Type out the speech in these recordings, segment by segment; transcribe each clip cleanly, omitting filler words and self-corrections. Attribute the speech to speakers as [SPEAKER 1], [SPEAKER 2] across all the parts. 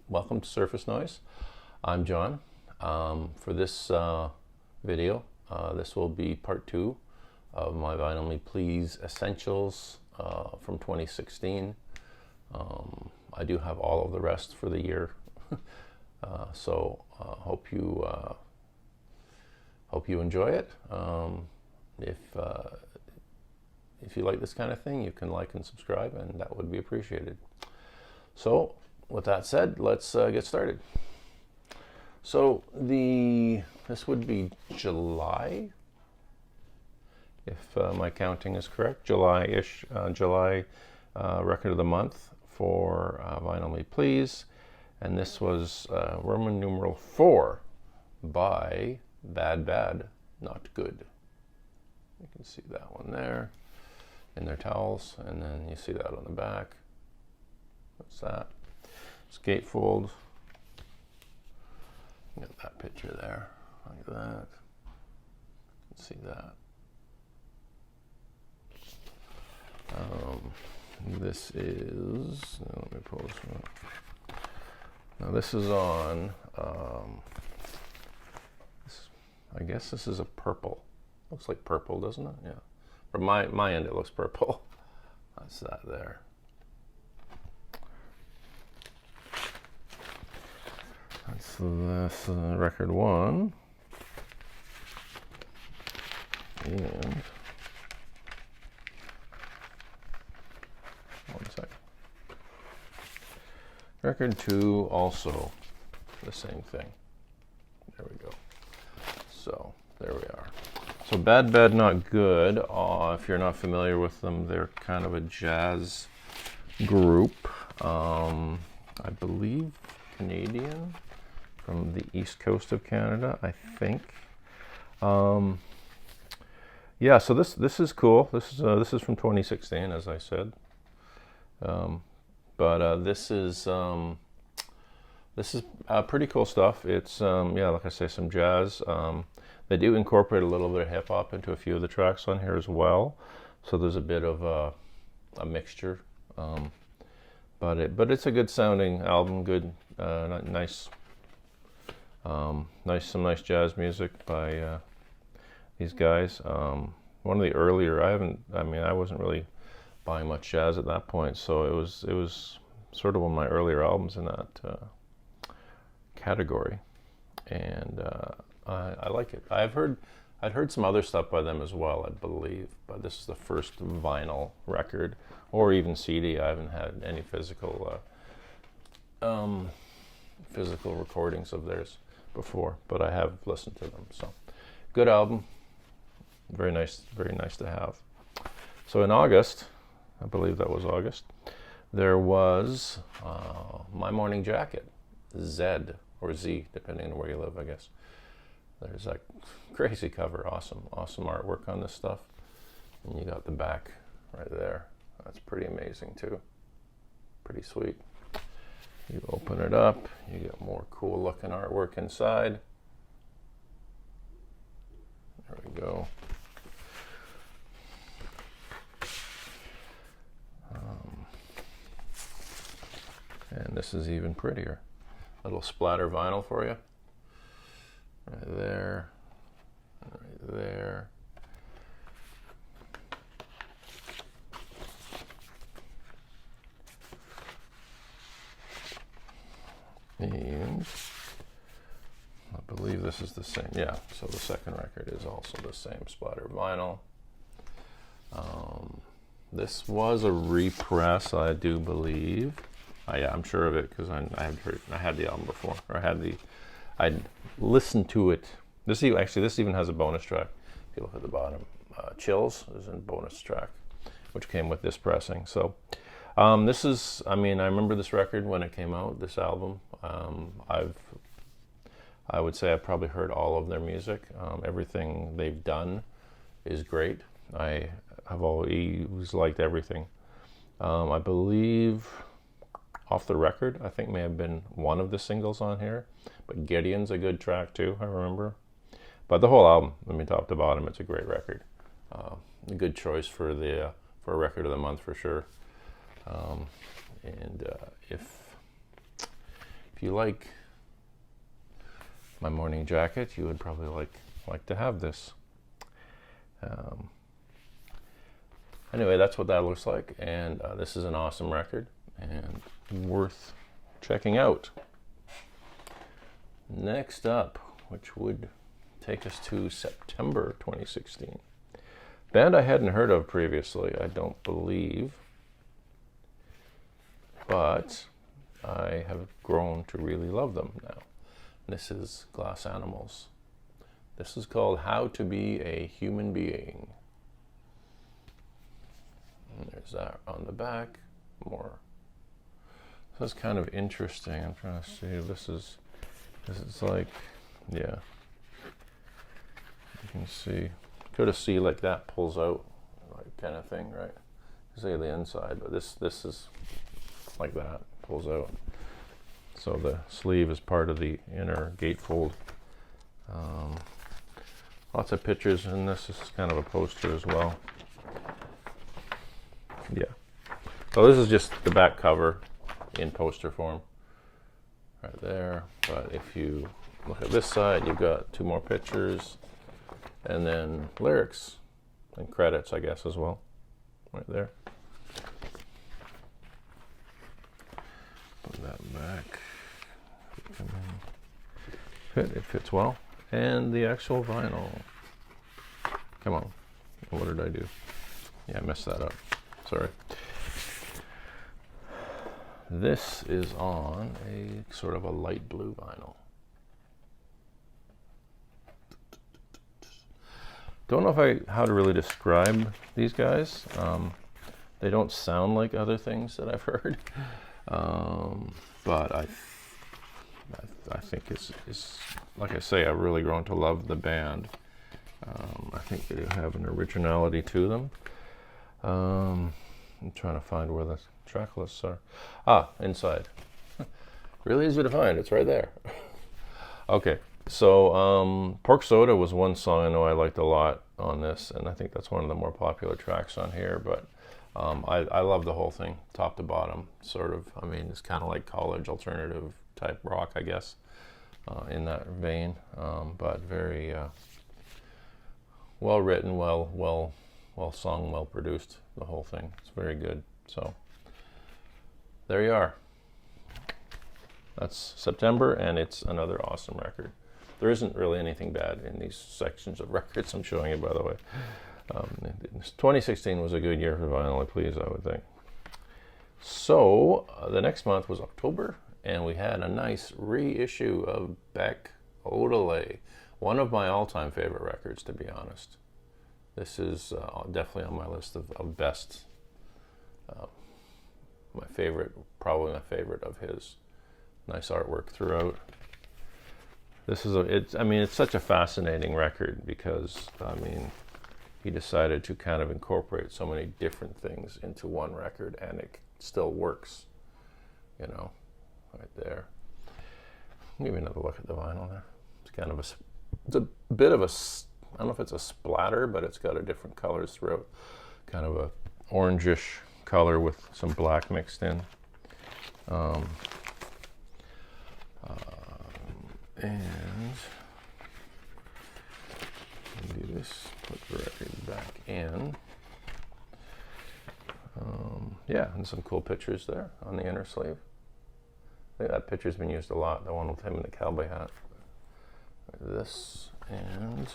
[SPEAKER 1] Welcome to Surface Noise. I'm John. For this video, this will be part 2 of my Vinyl Me Please Essentials from 2016. I do have all of the rest for the year, so hope you enjoy it. If you like this kind of thing, you can like and subscribe, and that would be appreciated. So, with that said, let's get started. So this would be July, if my counting is correct. July-ish, July record of the month for Vinyl Me Please, and this was Roman numeral 4 by Bad Bad Not Good. You can see that one there in their towels, and then you see that on the back. What's that? Skate fold. Got that picture there, like that. You can see that. This is, let me pull this one up. Now this is on, I guess this is a purple. Looks like purple, doesn't it? Yeah. From my end, it looks purple. That's that there. That's this record 1. And one second. Record 2 also the same thing. There we go. So there we are. So Bad Bad Not Good, if you're not familiar with them, they're kind of a jazz group. I believe Canadian, from the east coast of Canada, I think. Yeah, so this is cool. This is from 2016, as I said. But this is pretty cool stuff. It's yeah, like I say, some jazz. They do incorporate a little bit of hip hop into a few of the tracks on here as well. So there's a bit of a mixture. But it's a good sounding album. Good, nice. Some nice jazz music by these guys. One of the earlier, I wasn't really buying much jazz at that point, so it was sort of one of my earlier albums in that category, and I like it. I'd heard some other stuff by them as well, I believe, but this is the first vinyl record, or even CD. I haven't had any physical recordings of theirs before, but I have listened to them. So, good album, very nice to have. So in August, I believe that was August, there was My Morning Jacket, Z or Z, depending on where you live, I guess. There's that crazy cover, awesome artwork on this stuff, and you got the back right there. That's pretty amazing too, pretty sweet. You open it up, you get more cool looking artwork inside. There we go. And this is even prettier. A little splatter vinyl for you. Right there. Right there. And I believe this is the same. Yeah, so the second record is also the same splatter vinyl. This was a repress, I do believe. Yeah, I'm sure of it because I had the album before, or I'd listened to it. This even has a bonus track. If you look at the bottom, Chills is a bonus track, which came with this pressing. So this is, I remember this record when it came out, this album. I would say I've probably heard all of their music. Everything they've done is great. I have always liked everything. I believe Off the Record, I think, may have been one of the singles on here, but Gideon's a good track too, I remember. But the whole album, top to bottom, it's a great record. A good choice for a record of the month for sure. And if if you like my morning jacket, you would probably like to have this. Anyway, that's what that looks like, and this is an awesome record and worth checking out. Next up, which would take us to September 2016. Band I hadn't heard of previously, I don't believe, but I have grown to really love them now. This is Glass Animals. This is called How to Be a Human Being. And there's that on the back. More. This is kind of interesting. I'm trying to see. This is like, yeah. You can see, could have see like that pulls out, like kind of thing, right? See the inside, but this is like that, pulls out. So the sleeve is part of the inner gatefold. Lots of pictures in this. This is kind of a poster as well. Yeah. So this is just the back cover in poster form, right there. But if you look at this side, you've got two more pictures, and then lyrics and credits, I guess, as well, right there. Put that back. It fits well. And the actual vinyl. Come on. What did I do? Yeah, I messed that up. Sorry. This is on a sort of a light blue vinyl. Don't know how to really describe these guys. They don't sound like other things that I've heard, but I think it's like I say, I've really grown to love the band. I think they have an originality to them. I'm trying to find where the track lists are. Ah, inside. Really easy to find. It's right there. Okay, so Pork Soda was one song I know I liked a lot on this, and I think that's one of the more popular tracks on here. But I love the whole thing, top to bottom. Sort of. I mean, it's kind of like college alternative type rock, I guess, in that vein. But very well written, well sung, well produced. The whole thing. It's very good. So there you are. That's September, and it's another awesome record. There isn't really anything bad in these sections of records I'm showing you, by the way. 2016 was a good year for vinyl, please, I would think. So the next month was October, and we had a nice reissue of Beck Odelay, one of my all-time favorite records, to be honest. This is definitely on my list of best. My favorite, probably my favorite of his. Nice artwork throughout. This is it's such a fascinating record because, he decided to kind of incorporate so many different things into one record, and it still works, right there. Give me another look at the vinyl there. It's kind of it's a bit of a, I don't know if it's a splatter, but it's got a different colors throughout. Kind of a orangish color with some black mixed in. And do this, put the record back in. And some cool pictures there on the inner sleeve. I think that picture's been used a lot, the one with him in the cowboy hat. This, and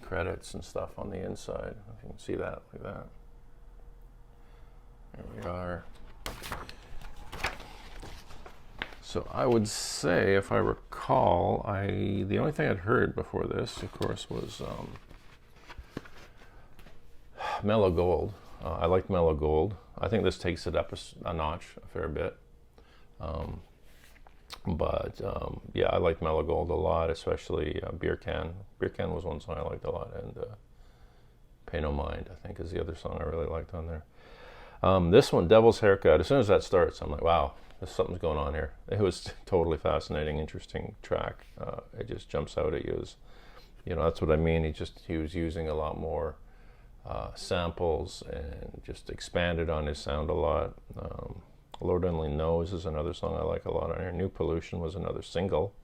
[SPEAKER 1] credits and stuff on the inside. If you can see that, like that. There we are. So I would say, if I recall, the only thing I'd heard before this, of course, was Mellow Gold. I liked Mellow Gold. I think this takes it up a notch a fair bit. I like Mellow Gold a lot, especially Beer Can. Beer Can was one song I liked a lot, and Pay No Mind, I think, is the other song I really liked on there. This one, Devil's Haircut, as soon as that starts, I'm like, wow, there's something's going on here. It was totally fascinating, interesting track. It just jumps out at you as, that's what I mean. He was using a lot more samples and just expanded on his sound a lot. Lord Only Knows is another song I like a lot on here. New Pollution was another single.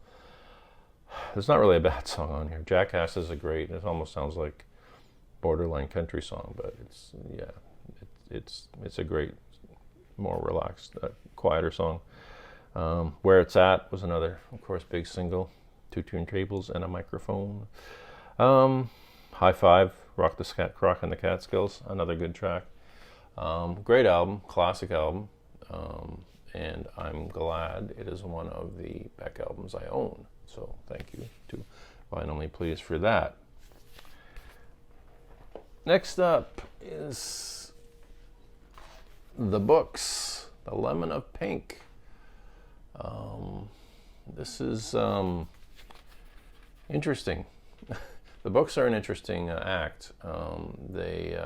[SPEAKER 1] There's not really a bad song on here. Jackass is a great, it almost sounds like borderline country song, but it's, yeah, it's a great, more relaxed, quieter song. Where It's At was another, of course, big single. 2 turntables and a microphone. High Five, Rock and the Catskills, another good track. Great album, classic album, and I'm glad it is one of the Beck albums I own. So thank you to Vinyl Me Please for that. Next up is the Books, The Lemon of Pink. This is interesting. The Books are an interesting act. They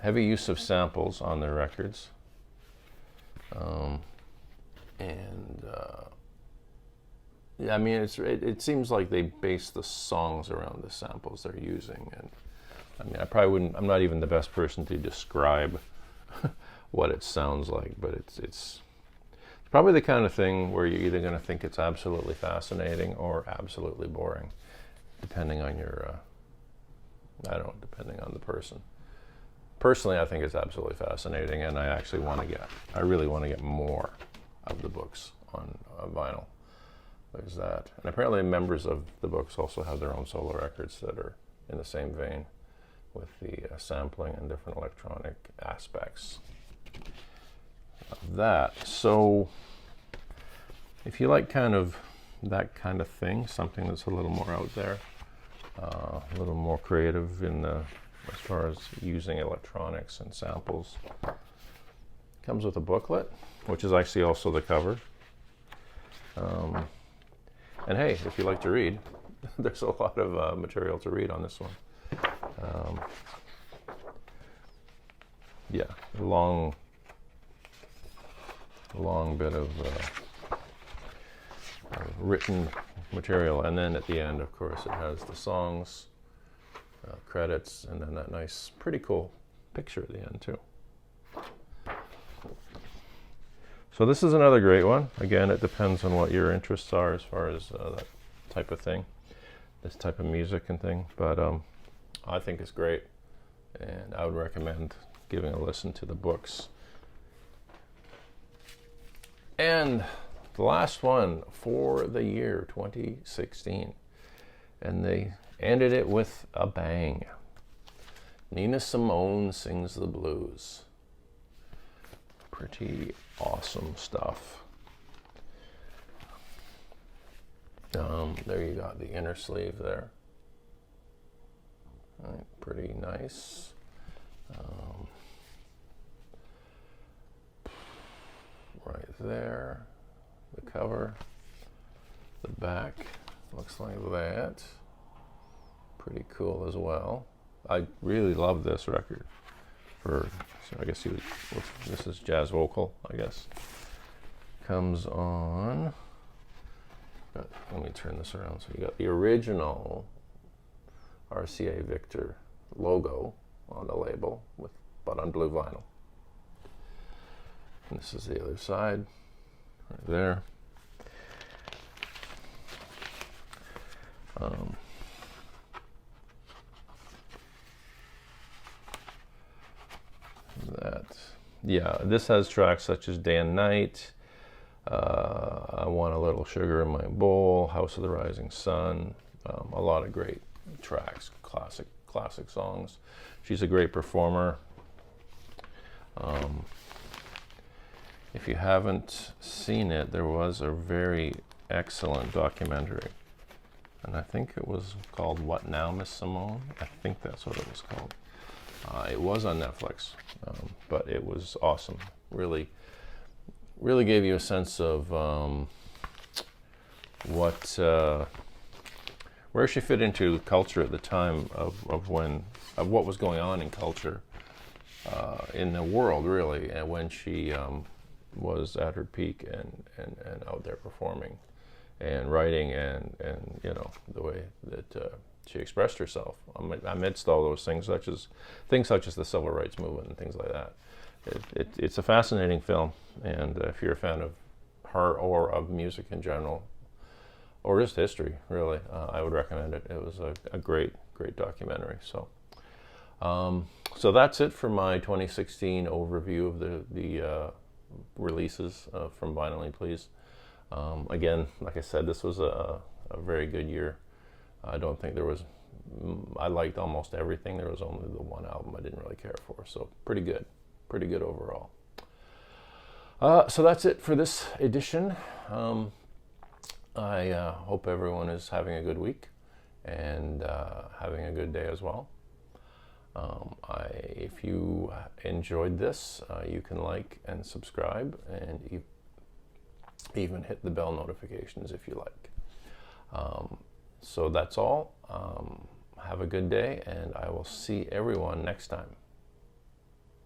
[SPEAKER 1] heavy use of samples on their records, and yeah, I mean, it seems like they base the songs around the samples they're using, and I mean, I probably wouldn't. I'm not even the best person to describe what it sounds like, but it's probably the kind of thing where you're either going to think it's absolutely fascinating or absolutely boring, depending on your, depending on the person. Personally, I think it's absolutely fascinating, and I really want to get more of the Books on vinyl. There's that. And apparently members of the Books also have their own solo records that are in the same vein with the sampling and different electronic aspects of that. So if you like kind of that kind of thing, something that's a little more out there, a little more creative as far as using electronics and samples, comes with a booklet, which is actually also the cover. And hey, if you like to read, there's a lot of material to read on this one. Yeah, long bit of written material, and then at the end, of course, it has the songs, credits, and then that nice, pretty cool picture at the end too. So this is another great one. Again, it depends on what your interests are as far as that type of thing, this type of music and thing. But I think it's great, and I would recommend giving a listen to the Books. And the last one for the year 2016, and they ended it with a bang. Nina Simone Sings the Blues. Pretty awesome stuff. There you got the inner sleeve there. Right, pretty nice. Right there, the cover, the back looks like that. Pretty cool as well. I really love this record. So I guess this is jazz vocal, I guess. Comes on. Let me turn this around. So you got the original RCA Victor logo on the label, but on blue vinyl. And this is the other side, right there. This has tracks such as Day and Night, I Want a Little Sugar in My Bowl, House of the Rising Sun, a lot of great tracks, classic songs. She's a great performer. If you haven't seen it, there was a very excellent documentary, and I think it was called What Now, Miss Simone? I think that's what it was called. It was on Netflix, but it was awesome. Really gave you a sense of where she fit into culture at the time of what was going on in culture in the world, really, and when she was at her peak and out there performing and writing and the way that she expressed herself amidst all those things, such as the civil rights movement and things like that. It's a fascinating film, and if you're a fan of her or of music in general, or just history, really, I would recommend it. It was a great documentary. So, so that's it for my 2016 overview of the releases from Violently Pleased. Again, like I said, this was a very good year. I don't think there was. I liked almost everything. There was only the one album I didn't really care for. So pretty good overall. So that's it for this edition. I hope everyone is having a good week and having a good day as well. If you enjoyed this, you can like and subscribe, and even hit the bell notifications if you like. So that's all. Have a good day, and I will see everyone next time.